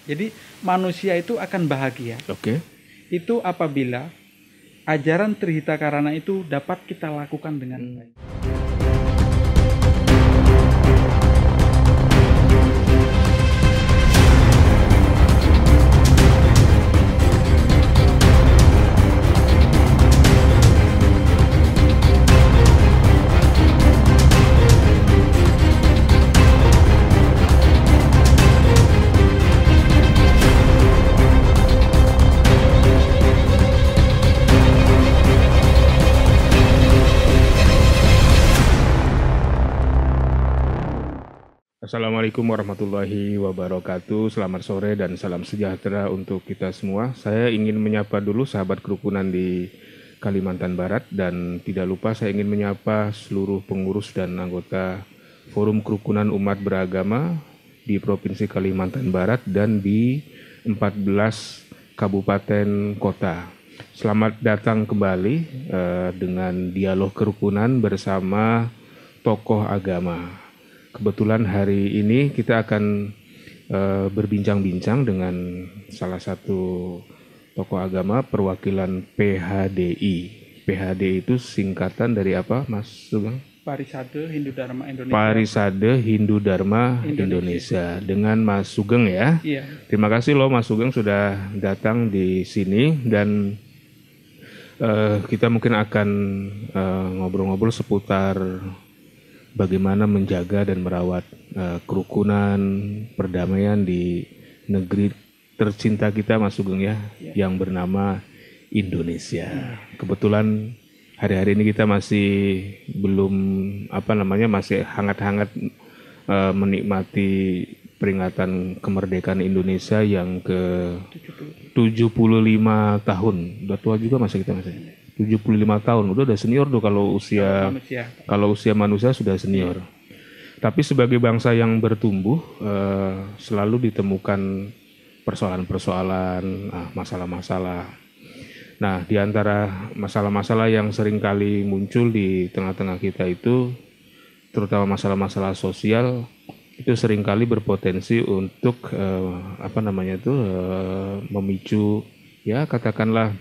Jadi manusia itu akan bahagia. Oke. Itu apabila ajaran Trihita Karana itu dapat kita lakukan dengan baik. Assalamualaikum warahmatullahi wabarakatuh. Selamat sore dan salam sejahtera untuk kita semua. Saya ingin menyapa dulu sahabat kerukunan di Kalimantan Barat, dan tidak lupa saya ingin menyapa seluruh pengurus dan anggota Forum Kerukunan Umat Beragama di Provinsi Kalimantan Barat dan di 14 kabupaten kota. Selamat datang kembali dengan dialog kerukunan bersama tokoh agama. Kebetulan hari ini kita akan berbincang-bincang dengan salah satu tokoh agama perwakilan PHDI. PHDI itu singkatan dari apa, Mas Sugeng? Parisade Hindu Dharma Indonesia. Parisade Hindu Dharma Indonesia. Dengan Mas Sugeng ya. Iya. Terima kasih loh Mas Sugeng sudah datang di sini, dan kita mungkin akan ngobrol-ngobrol seputar bagaimana menjaga dan merawat kerukunan, perdamaian di negeri tercinta kita, Mas Sugeng ya, yang bernama Indonesia. Kebetulan hari-hari ini kita masih belum masih hangat-hangat menikmati peringatan kemerdekaan Indonesia yang ke 75 tahun. Udah tua juga masa kita masih 75 tahun, udah senior tuh kalau usia manusia sudah senior. Tapi sebagai bangsa yang bertumbuh selalu ditemukan persoalan-persoalan, masalah-masalah. Nah, di antara masalah-masalah yang sering kali muncul di tengah-tengah kita itu, terutama masalah-masalah sosial, itu seringkali berpotensi untuk memicu ya katakanlah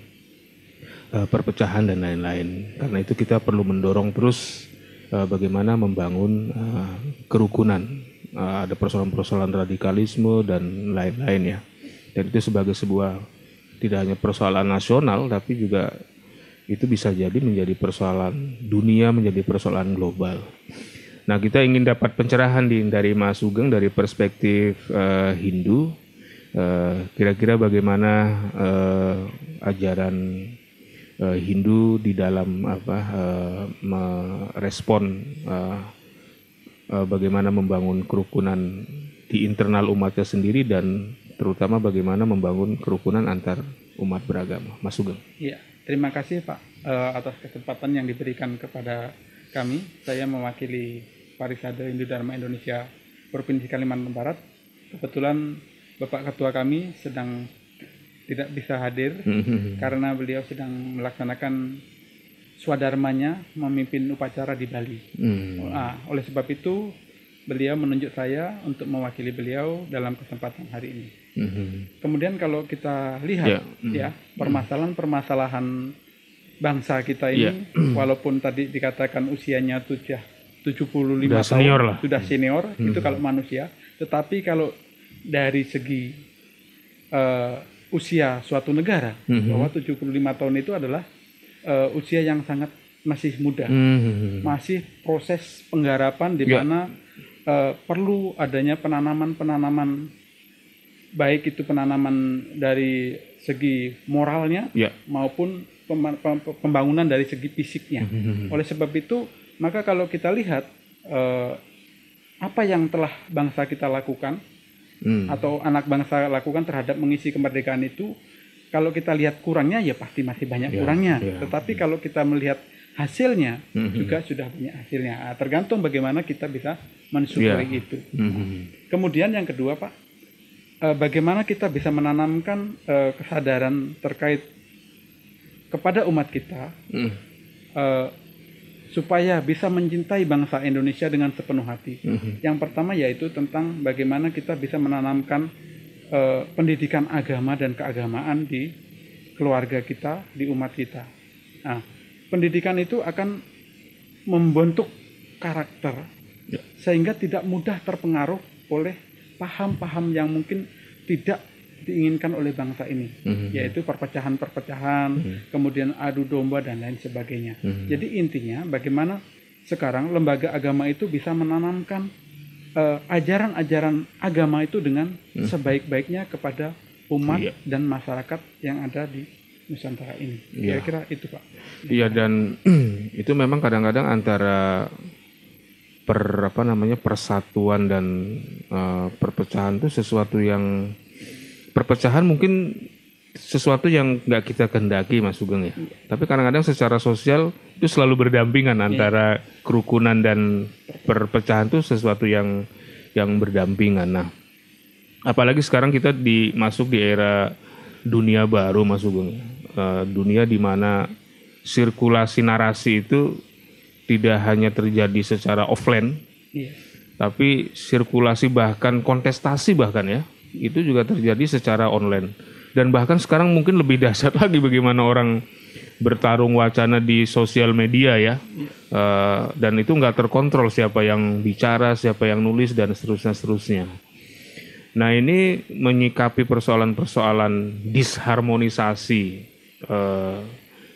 perpecahan dan lain-lain. Karena itu kita perlu mendorong terus bagaimana membangun kerukunan. Ada persoalan-persoalan radikalisme dan lain-lain ya. Dan itu sebagai sebuah tidak hanya persoalan nasional, tapi juga itu bisa jadi menjadi persoalan dunia, menjadi persoalan global. Nah, kita ingin dapat pencerahan dari Mas Sugeng dari perspektif Hindu. Kira-kira bagaimana ajaran Hindu di dalam merespon bagaimana membangun kerukunan di internal umatnya sendiri, dan terutama bagaimana membangun kerukunan antar umat beragama. Mas Sugeng. Iya, terima kasih Pak atas kesempatan yang diberikan kepada kami. Saya mewakili Parisade Hindu Dharma Indonesia Provinsi Kalimantan Barat. Kebetulan Bapak Ketua kami sedang tidak bisa hadir karena beliau sedang melaksanakan swadharmanya memimpin upacara di Bali. Oleh sebab itu beliau menunjuk saya untuk mewakili beliau dalam kesempatan hari ini. Kemudian kalau kita lihat permasalahan-permasalahan bangsa kita ini, walaupun tadi dikatakan usianya 75 tahun, sudah senior, itu kalau manusia. Tetapi kalau dari segi usia suatu negara, bahwa 75 tahun itu adalah usia yang sangat masih muda, masih proses penggarapan di mana perlu adanya penanaman baik itu penanaman dari segi moralnya maupun pembangunan dari segi fisiknya. Oleh sebab itu, maka kalau kita lihat apa yang telah bangsa kita lakukan atau anak bangsa lakukan terhadap mengisi kemerdekaan itu, kalau kita lihat kurangnya ya pasti masih banyak kurangnya. Tetapi kalau kita melihat hasilnya juga sudah banyak hasilnya. Tergantung bagaimana kita bisa mensyukuri itu. Kemudian yang kedua Pak, bagaimana kita bisa menanamkan kesadaran terkait kepada umat kita supaya bisa mencintai bangsa Indonesia dengan sepenuh hati. Yang pertama yaitu tentang bagaimana kita bisa menanamkan pendidikan agama dan keagamaan di keluarga kita, di umat kita. Nah, pendidikan itu akan membentuk karakter sehingga tidak mudah terpengaruh oleh paham-paham yang mungkin tidak diinginkan oleh bangsa ini, yaitu perpecahan-perpecahan, kemudian adu domba dan lain sebagainya. Jadi intinya bagaimana sekarang lembaga agama itu bisa menanamkan ajaran-ajaran agama itu dengan sebaik-baiknya kepada umat dan masyarakat yang ada di Nusantara ini. Kira-kira itu, Pak. Iya, dan itu memang kadang-kadang antara persatuan dan perpecahan itu perpecahan mungkin sesuatu yang nggak kita kehendaki, Mas Sugeng ya. Tapi kadang-kadang secara sosial itu selalu berdampingan antara kerukunan dan perpecahan itu sesuatu yang berdampingan. Nah, apalagi sekarang kita masuk di era dunia baru, Mas Sugeng. Dunia di mana sirkulasi narasi itu tidak hanya terjadi secara offline, tapi sirkulasi bahkan kontestasi bahkan ya, itu juga terjadi secara online. Dan bahkan sekarang mungkin lebih dahsyat lagi bagaimana orang bertarung wacana di sosial media ya. Dan itu nggak terkontrol siapa yang bicara, siapa yang nulis, dan seterusnya. Nah, ini menyikapi persoalan-persoalan disharmonisasi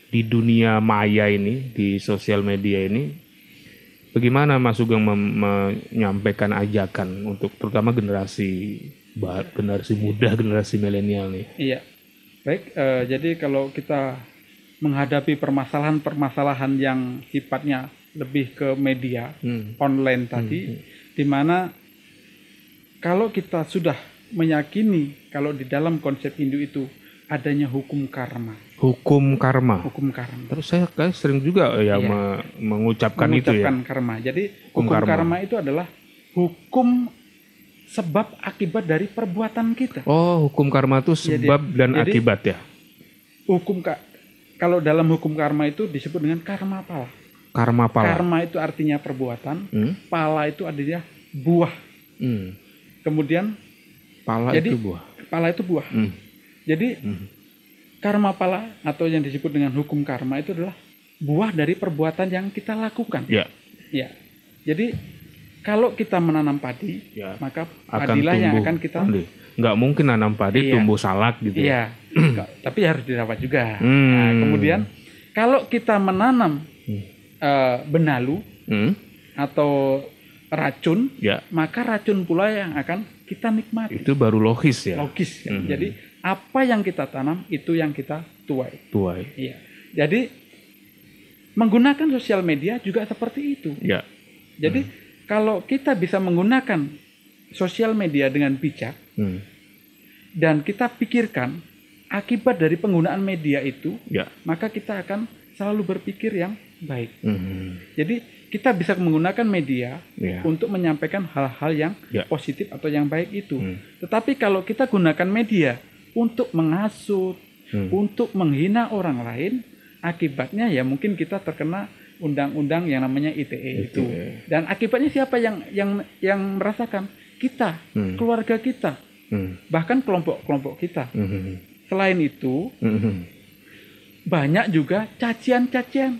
di dunia maya ini, di sosial media ini. Bagaimana Mas Sugeng menyampaikan ajakan untuk terutama generasi muda, generasi milenial nih? Iya, baik. Jadi kalau kita menghadapi permasalahan-permasalahan yang sifatnya lebih ke media online tadi, di mana kalau kita sudah meyakini kalau di dalam konsep Hindu itu adanya hukum karma. Hukum karma. Terus saya sering juga mengucapkan itu ya. Karma. Jadi hukum karma itu adalah hukum sebab akibat dari perbuatan kita. Oh, hukum karma itu sebab dan akibat ya. Kalau dalam hukum karma itu disebut dengan karma pala. Karma pala. Karma itu artinya perbuatan, pala itu artinya buah. Kemudian pala itu buah. Pala itu buah. Jadi karma pala atau yang disebut dengan hukum karma itu adalah buah dari perbuatan yang kita lakukan. Ya. Jadi kalau kita menanam padi, maka padilah yang akan kita. Nggak mungkin nanam padi tumbuh salak gitu. Iya. Tapi harus dirawat juga. Nah, kemudian kalau kita menanam benalu atau racun, maka racun pula yang akan kita nikmati. Itu baru logis ya. Logis. Ya. Jadi apa yang kita tanam itu yang kita tuai. Iya. Jadi menggunakan sosial media juga seperti itu. Ya. Jadi kalau kita bisa menggunakan sosial media dengan bijak dan kita pikirkan akibat dari penggunaan media itu, maka kita akan selalu berpikir yang baik. Jadi kita bisa menggunakan media untuk menyampaikan hal-hal yang positif atau yang baik itu. Tetapi kalau kita gunakan media untuk menghasut, untuk menghina orang lain, akibatnya ya mungkin kita terkena undang-undang yang namanya ITE itu. Dan akibatnya siapa yang merasakan? Kita, keluarga kita, bahkan kelompok-kelompok kita. Selain itu, banyak juga cacian-cacian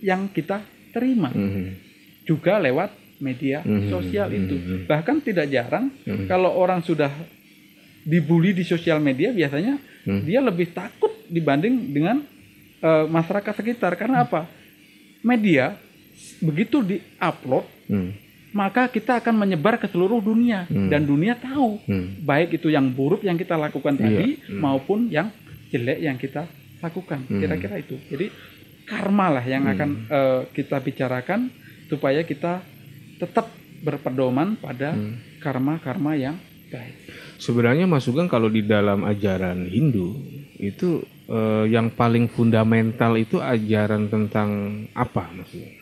yang kita terima juga lewat media sosial itu. Bahkan tidak jarang kalau orang sudah dibully di sosial media, biasanya dia lebih takut dibanding dengan masyarakat sekitar. Karena apa? Media begitu di-upload, maka kita akan menyebar ke seluruh dunia dan dunia tahu baik itu yang buruk yang kita lakukan tadi maupun yang jelek yang kita lakukan. Kira-kira itu. Jadi karma lah yang akan kita bicarakan supaya kita tetap berpedoman pada karma-karma yang baik. Sebenarnya Mas Sugeng kalau di dalam ajaran Hindu itu yang paling fundamental itu ajaran tentang apa, Mas Sugeng?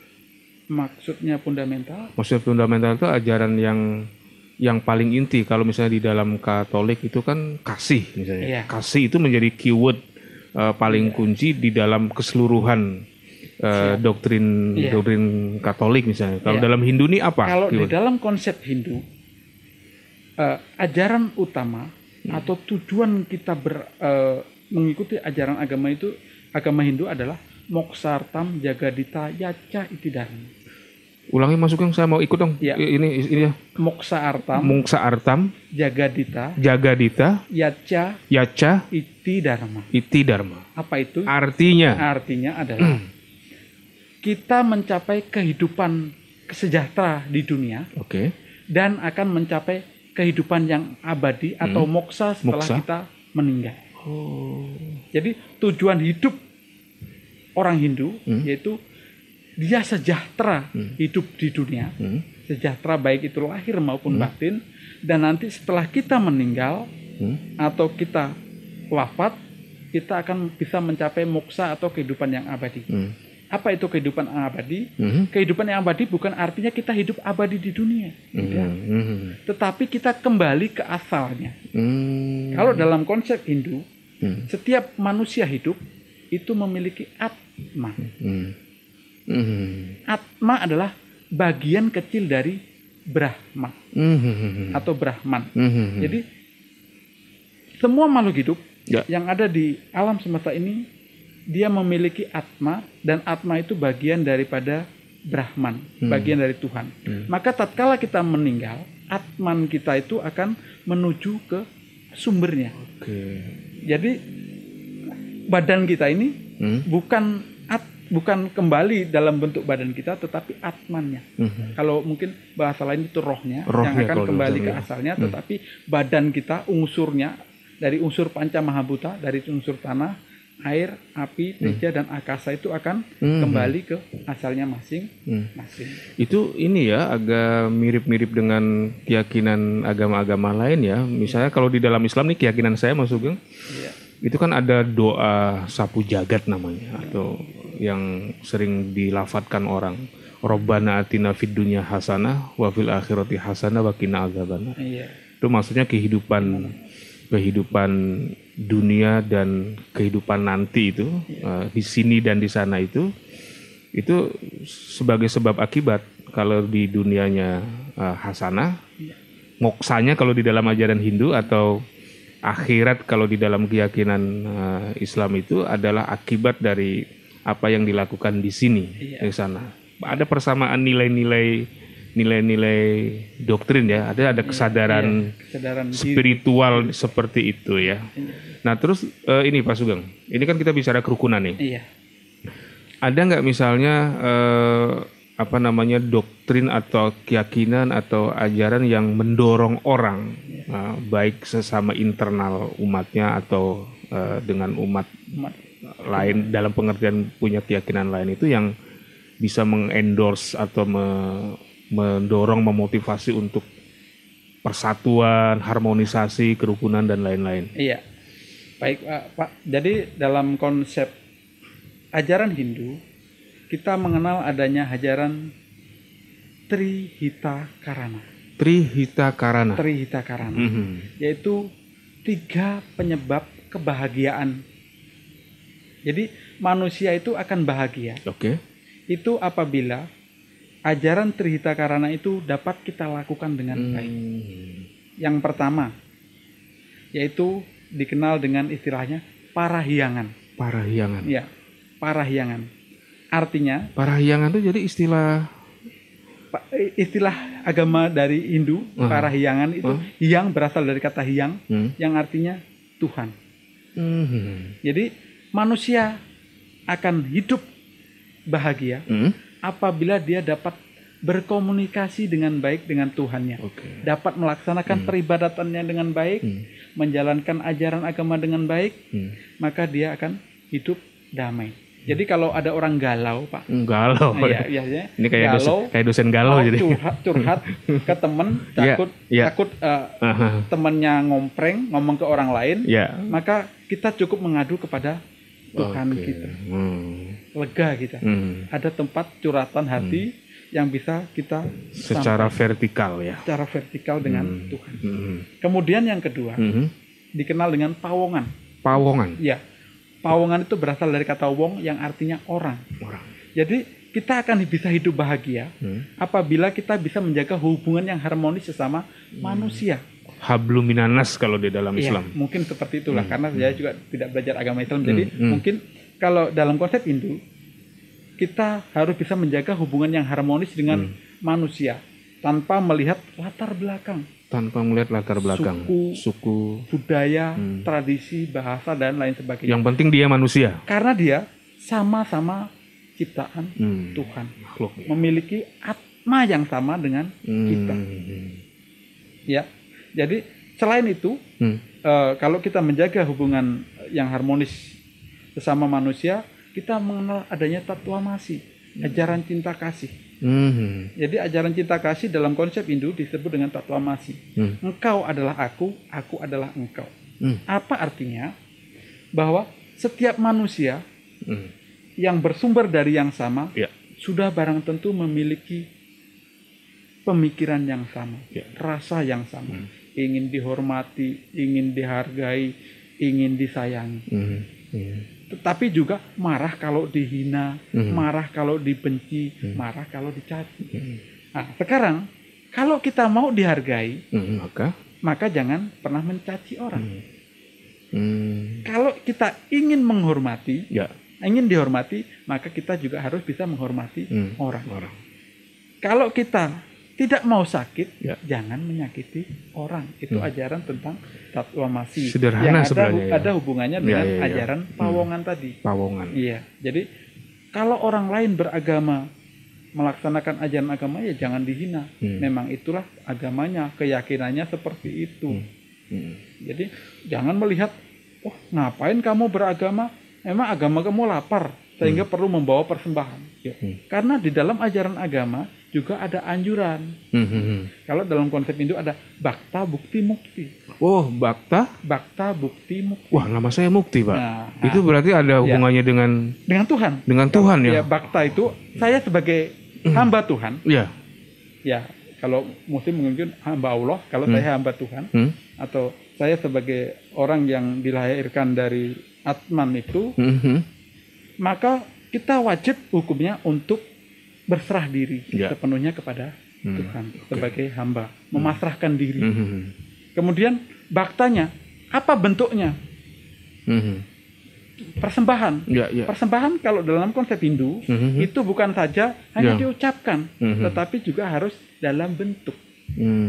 Maksudnya fundamental? Maksudnya fundamental itu ajaran yang paling inti. Kalau misalnya di dalam Katolik itu kan kasih misalnya. Kasih itu menjadi keyword paling kunci di dalam keseluruhan doktrin Katolik misalnya. Kalau dalam Hindu ini apa? Kalau di dalam konsep Hindu, ajaran utama atau tujuan kita mengikuti ajaran agama Hindu adalah moksartam jagadita yacha iti dharma. Ulangi Mas Sugeng, saya mau ikut dong. Ya. Ini ya. Moksa artam jagadita yacha iti dharma. Apa itu? Artinya adalah kita mencapai kehidupan sejahtera di dunia. Oke. Dan akan mencapai kehidupan yang abadi atau moksa setelah kita meninggal. Jadi tujuan hidup orang Hindu yaitu dia sejahtera hidup di dunia, sejahtera baik itu lahir maupun batin, dan nanti setelah kita meninggal atau kita wafat, kita akan bisa mencapai moksa atau kehidupan yang abadi. Apa itu kehidupan yang abadi? Kehidupan yang abadi bukan artinya kita hidup abadi di dunia, tetapi kita kembali ke asalnya. Kalau dalam konsep Hindu, setiap manusia hidup itu memiliki atma. Atma adalah bagian kecil dari Brahma atau Brahman. Jadi semua makhluk hidup yang ada di alam semesta ini dia memiliki atma, dan atma itu bagian daripada Brahman, bagian dari Tuhan. Maka tatkala kita meninggal, atman kita itu akan menuju ke sumbernya. Jadi badan kita ini bukan kembali dalam bentuk badan kita, tetapi atmannya. Kalau mungkin bahasa lain itu rohnya yang akan kembali ke asalnya, tetapi badan kita unsurnya dari unsur panca mahabhuta, dari unsur tanah, air, api, teja, dan akasa itu akan kembali ke asalnya masing-masing. Itu ini ya agak mirip-mirip dengan keyakinan agama-agama lain ya. Misalnya kalau di dalam Islam nih keyakinan saya Mas Sugeng, itu kan ada doa sapu jagat namanya, atau yang sering dilafatkan orang, Robbana atina fid dunya hasanah wa fil akhirati hasanah wa qina adzabannar. Itu maksudnya kehidupan dunia dan kehidupan nanti itu, di sini dan di sana itu sebagai sebab akibat. Kalau di dunianya hasanah, moksanya kalau di dalam ajaran Hindu, atau akhirat kalau di dalam keyakinan Islam itu adalah akibat dari apa yang dilakukan di sini, di sana. Ada persamaan nilai-nilai doktrin ya, ada kesadaran spiritual seperti itu ya. Nah terus ini Pak Sugeng, ini kan kita bicara kerukunan nih. Ada nggak misalnya doktrin atau keyakinan atau ajaran yang mendorong orang, baik sesama internal umatnya atau dengan umat lain dalam pengertian punya keyakinan lain, itu yang bisa mengendorse atau mendorong, memotivasi untuk persatuan, harmonisasi, kerukunan dan lain-lain. Iya, baik Pak. Jadi dalam konsep ajaran Hindu kita mengenal adanya ajaran Trihita Karana. Yaitu 3 penyebab kebahagiaan. Jadi manusia itu akan bahagia. Itu apabila ajaran Trihita Karana itu dapat kita lakukan dengan baik. Yang pertama, yaitu dikenal dengan istilahnya parahyangan. Ya, parahyangan. Artinya parahyangan itu jadi istilah agama dari Hindu. Parahyangan itu hyang berasal dari kata hyang, yang artinya Tuhan. Jadi manusia akan hidup bahagia apabila dia dapat berkomunikasi dengan baik dengan Tuhannya, dapat melaksanakan peribadatannya dengan baik, menjalankan ajaran agama dengan baik, maka dia akan hidup damai. Jadi kalau ada orang galau, Pak. Ini kayak dosen galau jadi. Curhat ke teman, takut temannya ngomong ke orang lain, maka kita cukup mengadu kepada Tuhan kita. Lega kita. Ada tempat curhatan hati yang bisa kita secara vertikal ya. Secara vertikal dengan Tuhan. Kemudian yang kedua, dikenal dengan pawongan. Ya. Pawongan itu berasal dari kata wong yang artinya orang. Jadi kita akan bisa hidup bahagia apabila kita bisa menjaga hubungan yang harmonis sesama manusia. hablum minanas kalau di dalam Iya, Islam. mungkin seperti itulah karena saya juga tidak belajar agama Islam. Jadi mungkin kalau dalam konsep Hindu kita harus bisa menjaga hubungan yang harmonis dengan manusia tanpa melihat latar belakang, Tanpa melihat latar belakang, suku, budaya, tradisi, bahasa dan lain sebagainya. yang penting dia manusia. Karena dia sama-sama ciptaan Tuhan, Makhluk. memiliki atma yang sama dengan kita. Ya, jadi selain itu, kalau kita menjaga hubungan yang harmonis sesama manusia, kita mengenal adanya tatwamasi, ajaran cinta kasih. Jadi ajaran cinta kasih dalam konsep Hindu disebut dengan tatwamasi. Engkau adalah aku adalah engkau. Apa artinya? Bahwa setiap manusia yang bersumber dari yang sama, sudah barang tentu memiliki pemikiran yang sama, rasa yang sama, ingin dihormati, ingin dihargai, ingin disayangi. Tetapi juga marah kalau dihina, marah kalau dibenci, marah kalau dicaci. Nah, sekarang kalau kita mau dihargai, maka jangan pernah mencaci orang. Kalau kita ingin menghormati, ingin dihormati, maka kita juga harus bisa menghormati orang. Kalau kita tidak mau sakit, jangan menyakiti orang. Itu ajaran tentang tatwamasi. Sederhana yang sebenarnya. ada hubungannya dengan ajaran Pawongan tadi. Pawongan. Iya. Jadi kalau orang lain beragama melaksanakan ajaran agama, ya jangan dihina. Memang itulah agamanya, keyakinannya seperti itu. Jadi jangan melihat, oh ngapain kamu beragama? Memang agama kamu lapar sehingga perlu membawa persembahan. Karena di dalam ajaran agama juga ada anjuran. Kalau dalam konsep Hindu ada Bhakta Bukti Mukti. Oh, Bhakta Bukti Mukti. Wah, nama saya Mukti, Pak. Nah, itu berarti ada hubungannya dengan Tuhan. Dengan Tuhan ya. Ya, Bhakta itu saya sebagai hamba Tuhan. Iya. Ya, kalau Muslim mungkin hamba Allah, kalau saya hamba Tuhan, atau saya sebagai orang yang dilahirkan dari Atman itu, maka kita wajib hukumnya untuk berserah diri sepenuhnya kepada Tuhan sebagai hamba, memasrahkan diri. Kemudian baktanya, apa bentuknya? Persembahan. Persembahan kalau dalam konsep Hindu itu bukan saja hanya diucapkan, tetapi juga harus dalam bentuk.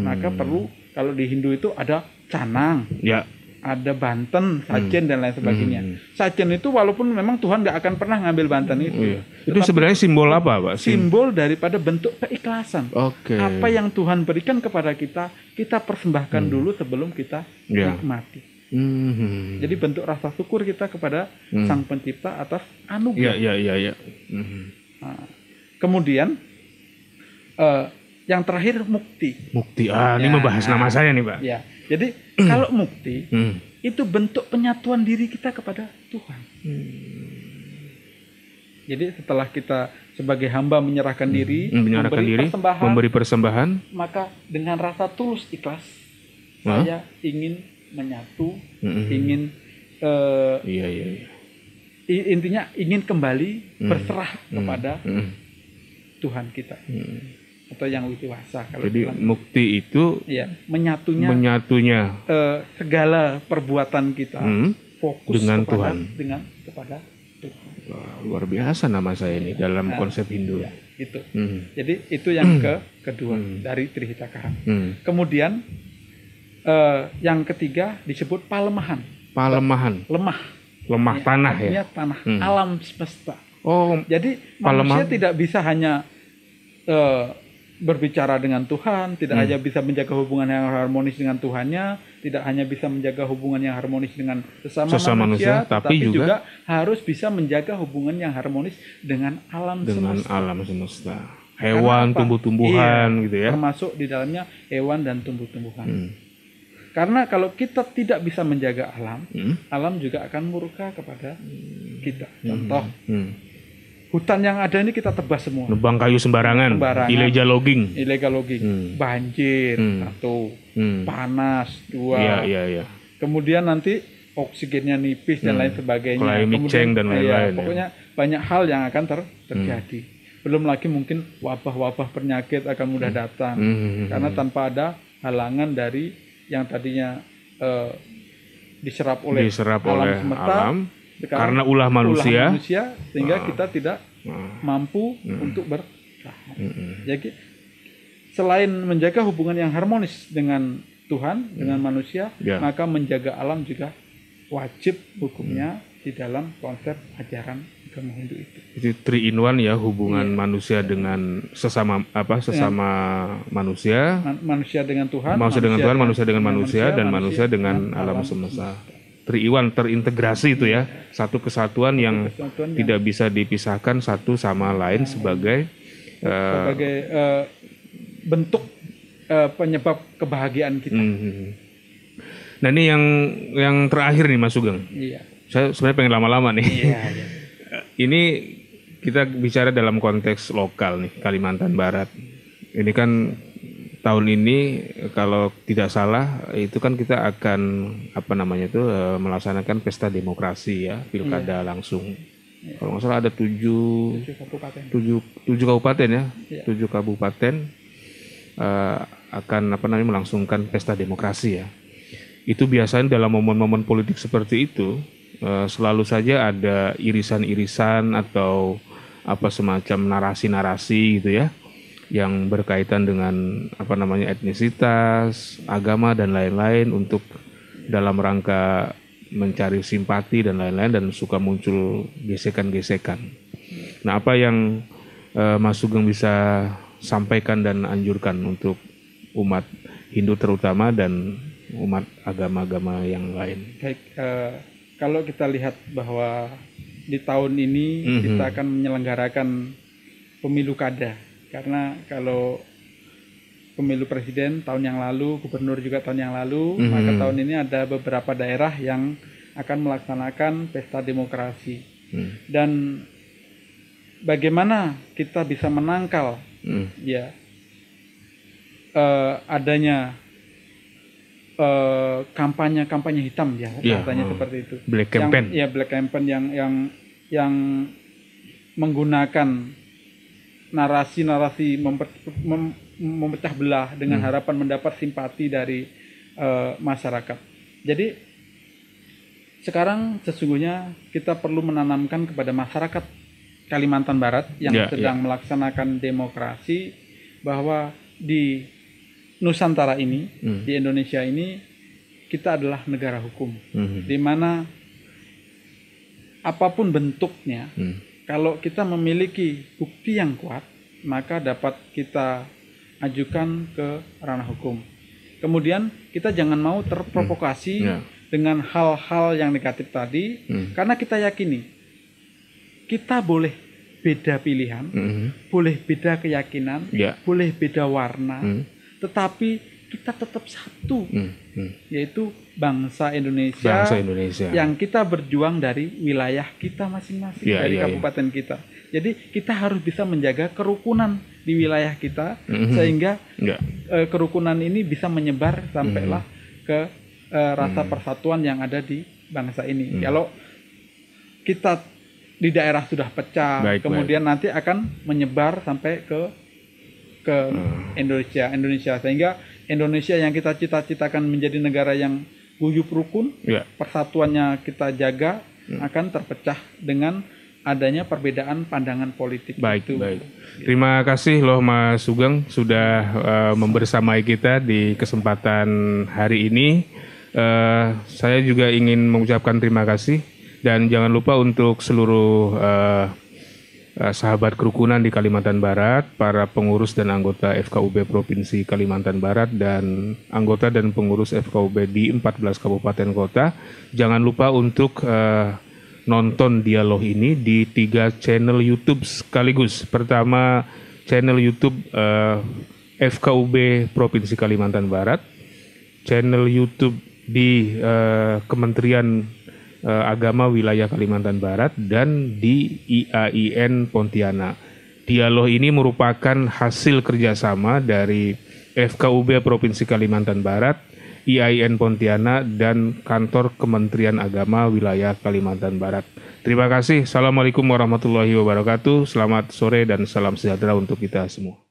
Maka perlu, kalau di Hindu itu ada canang, ada banten, sajen dan lain sebagainya. Sajen itu walaupun memang Tuhan nggak akan pernah ngambil banten itu. Itu sebenarnya simbol apa, Pak? Simbol daripada bentuk keikhlasan. Apa yang Tuhan berikan kepada kita, kita persembahkan dulu sebelum kita nikmati. Jadi bentuk rasa syukur kita kepada Sang Pencipta atas anugerah. Nah, kemudian yang terakhir mukti. Ini membahas nama saya nih, Pak. Ya. Jadi kalau mukti itu bentuk penyatuan diri kita kepada Tuhan. Jadi setelah kita sebagai hamba menyerahkan diri, memberi persembahan, maka dengan rasa tulus ikhlas saya ingin menyatu, ingin intinya ingin kembali berserah kepada Tuhan kita. Atau yang witiwasa. Jadi mukti itu menyatunya segala perbuatan kita fokus dengan kepada Tuhan. Kepada Tuhan. Wah, luar biasa nama saya ini dalam konsep Hindu. Itu. Jadi itu yang kedua dari Trihita Kaham. Kemudian yang ketiga disebut palemahan. Lemah tanah ya. Tanah, alam semesta. Jadi manusia tidak bisa hanya berbicara dengan Tuhan, tidak hanya bisa menjaga hubungan yang harmonis dengan Tuhannya, tidak hanya bisa menjaga hubungan yang harmonis dengan sesama manusia, tapi juga harus bisa menjaga hubungan yang harmonis dengan alam semesta. Hewan, tumbuh-tumbuhan gitu ya. Termasuk di dalamnya hewan dan tumbuh-tumbuhan. Karena kalau kita tidak bisa menjaga alam, alam juga akan murka kepada kita. Contoh, hutan yang ada ini kita tebas semua. Nebang kayu sembarangan. Illegal logging. Banjir, satu, panas, dua. Iya. Kemudian nanti oksigennya nipis dan lain sebagainya. Climate change dan lain-lain. Pokoknya banyak hal yang akan terjadi. Belum lagi mungkin wabah-wabah penyakit akan mudah datang. Karena tanpa ada halangan dari yang tadinya diserap oleh oleh semesta, alam karena ulah manusia, sehingga kita tidak mampu untuk bertahan. Jadi selain menjaga hubungan yang harmonis dengan Tuhan, dengan manusia, maka menjaga alam juga wajib hukumnya di dalam konsep ajaran agama Hindu itu. Itu 3 in 1 ya, hubungan manusia dengan sesama manusia, manusia dengan Tuhan, manusia dengan manusia, dan manusia dengan alam semesta. 3 in 1 terintegrasi itu ya, satu kesatuan yang tidak bisa dipisahkan satu sama lain sebagai bentuk penyebab kebahagiaan kita. Nah ini yang terakhir nih Mas Sugeng. Iya. Saya sebenarnya pengen lama-lama nih. Iya. Ini kita bicara dalam konteks lokal nih, Kalimantan Barat. Ini kan tahun ini kalau tidak salah itu kan kita akan melaksanakan pesta demokrasi ya, pilkada langsung. Kalau nggak salah ada 7 kabupaten ya, 7 kabupaten akan melangsungkan pesta demokrasi ya. Itu biasanya dalam momen-momen politik seperti itu selalu saja ada irisan-irisan atau semacam narasi-narasi gitu ya, yang berkaitan dengan etnisitas, agama dan lain-lain untuk dalam rangka mencari simpati dan lain-lain, dan suka muncul gesekan-gesekan. Nah, apa yang Mas Sugeng bisa sampaikan dan anjurkan untuk umat Hindu terutama dan umat agama-agama yang lain? Baik, kalau kita lihat bahwa di tahun ini kita akan menyelenggarakan pemilu kada, karena kalau pemilu presiden tahun yang lalu, gubernur juga tahun yang lalu, maka tahun ini ada beberapa daerah yang akan melaksanakan pesta demokrasi. Dan bagaimana kita bisa menangkal adanya kampanye hitam ya, katanya seperti itu. Black campaign. Black campaign yang menggunakan narasi-narasi memecah belah dengan harapan mendapat simpati dari masyarakat. Jadi sekarang sesungguhnya kita perlu menanamkan kepada masyarakat Kalimantan Barat yang sedang melaksanakan demokrasi bahwa di Nusantara ini, di Indonesia ini, kita adalah negara hukum, di mana apapun bentuknya, kalau kita memiliki bukti yang kuat, maka dapat kita ajukan ke ranah hukum. Kemudian kita jangan mau terprovokasi dengan hal-hal yang negatif tadi, karena kita yakini kita boleh beda pilihan, boleh beda keyakinan, boleh beda warna, tetapi kita tetap satu, yaitu bangsa Indonesia yang kita berjuang dari wilayah kita masing-masing, dari kabupaten kita. Jadi kita harus bisa menjaga kerukunan di wilayah kita, sehingga kerukunan ini bisa menyebar sampailah ke rasa persatuan yang ada di bangsa ini. Kalau kita di daerah sudah pecah, kemudian nanti akan menyebar sampai ke Indonesia, sehingga Indonesia yang kita cita-citakan menjadi negara yang guyup rukun, persatuannya kita jaga, akan terpecah dengan adanya perbedaan pandangan politik. Baik. Terima kasih loh Mas Sugeng sudah membersamai kita di kesempatan hari ini. Saya juga ingin mengucapkan terima kasih, dan jangan lupa untuk seluruh sahabat kerukunan di Kalimantan Barat, para pengurus dan anggota FKUB Provinsi Kalimantan Barat, dan anggota dan pengurus FKUB di 14 kabupaten kota. Jangan lupa untuk nonton dialog ini di 3 channel YouTube sekaligus. Pertama, channel YouTube FKUB Provinsi Kalimantan Barat, channel YouTube di Kementerian Agama Wilayah Kalimantan Barat, dan di IAIN Pontianak. Dialog ini merupakan hasil kerjasama dari FKUB Provinsi Kalimantan Barat, IAIN Pontianak, dan Kantor Kementerian Agama Wilayah Kalimantan Barat. Terima kasih. Assalamualaikum warahmatullahi wabarakatuh. Selamat sore dan salam sejahtera untuk kita semua.